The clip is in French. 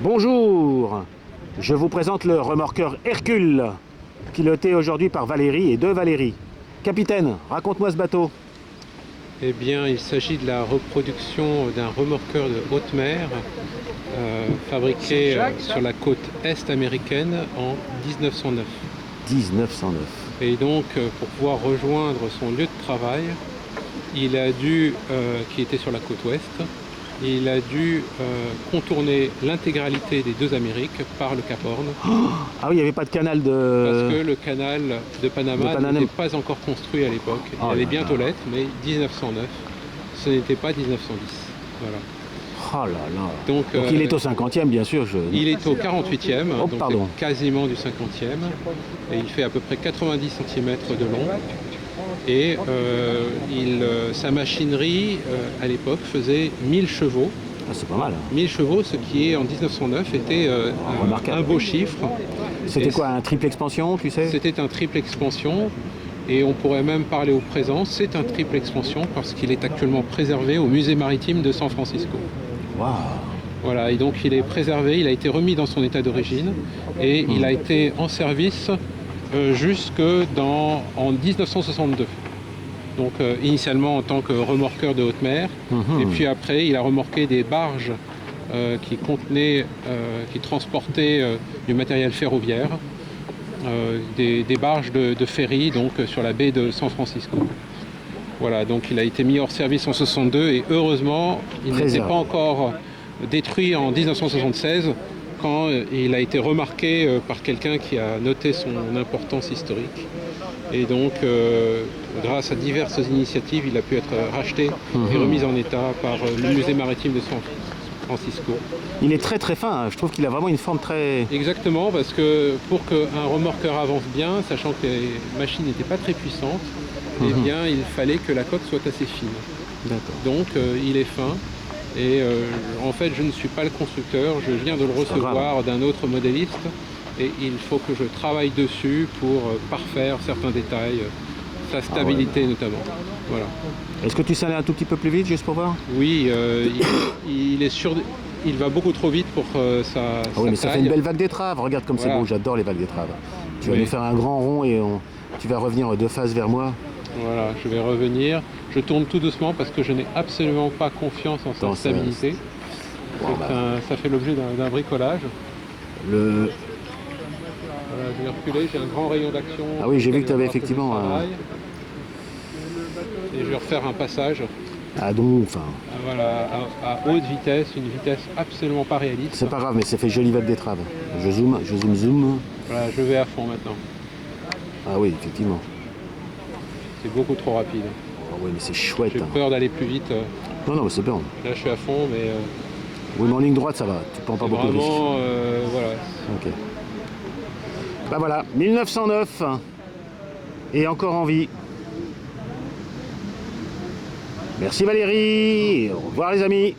Bonjour, je vous présente le remorqueur Hercule, piloté aujourd'hui par Valérie et de Valérie. Capitaine, raconte-moi ce bateau. Eh bien, il s'agit de la reproduction d'un remorqueur de haute mer fabriqué sur la côte est américaine en 1909. 1909. Et donc, pour pouvoir rejoindre son lieu de travail, il a dû, qui était sur la côte ouest, il a dû contourner l'intégralité des deux Amériques par le Cap Horn. Ah oui, il n'y avait pas de canal de... Parce que le canal de Panama n'était pas encore construit à l'époque. Il allait bientôt l'être, mais 1909, ce n'était pas 1910. Voilà. Oh là là. Donc il est au 50e, bien sûr. Il est au 48e, oh, donc pardon. Quasiment du 50e. Et il fait à peu près 90 cm de long. Et sa machinerie, à l'époque, faisait 1000 chevaux. Ah, c'est pas mal. 1000 chevaux, ce qui est en 1909 était un beau chiffre. C'était quoi, un triple expansion, tu sais? C'était un triple expansion. Et on pourrait même parler au présent, c'est un triple expansion parce qu'il est actuellement préservé au musée maritime de San Francisco. Waouh. Voilà, et donc il est préservé, il a été remis dans son état d'origine et il a été en service en 1962. Donc initialement en tant que remorqueur de haute mer, et puis après il a remorqué des barges qui transportaient du matériel ferroviaire, des barges de ferry donc sur la baie de San Francisco. Voilà, donc il a été mis hors service en 62 et heureusement il n'était pas encore détruit en 1976 quand il a été remarqué par quelqu'un qui a noté son importance historique. Et donc, grâce à diverses initiatives, il a pu être racheté et remis en état par le musée maritime de San Francisco. Il est très très fin, hein. Je trouve qu'il a vraiment une forme très... Exactement, parce que pour qu'un remorqueur avance bien, sachant que les machines n'étaient pas très puissantes, eh bien, il fallait que la coque soit assez fine. Donc, il est fin. Et en fait, je ne suis pas le constructeur, je viens de le recevoir d'un autre modéliste. Et il faut que je travaille dessus pour parfaire certains détails, sa stabilité notamment. Voilà. Est-ce que tu sais aller un tout petit peu plus vite, juste pour voir? Oui, il va beaucoup trop vite pour sa oui, mais taille. ça fait une belle vague d'étrave, regarde comme c'est beau, j'adore les vagues d'étrave. Tu vas nous faire un grand rond et tu vas revenir de face vers moi. Voilà, je vais revenir. Je tourne tout doucement parce que je n'ai absolument pas confiance en sa stabilité. Ça fait l'objet d'un bricolage. Voilà, je vais reculer, j'ai un grand rayon d'action. Ah oui, j'ai vu que tu avais effectivement Et je vais refaire un passage. Ah donc, enfin... Voilà, à haute vitesse, une vitesse absolument pas réaliste. C'est pas grave, mais ça fait jolie vague d'étrave. Je zoome. Voilà, je vais à fond maintenant. Ah oui, effectivement. C'est beaucoup trop rapide. Ah oui, mais c'est chouette. J'ai peur d'aller plus vite. Non, mais c'est bien. Là, je suis à fond, mais... Oui, mais en ligne droite, ça va. Tu prends pas beaucoup de risques. Voilà. Ok. Bah voilà, 1909. Et encore en vie. Merci Valérie. Au revoir les amis.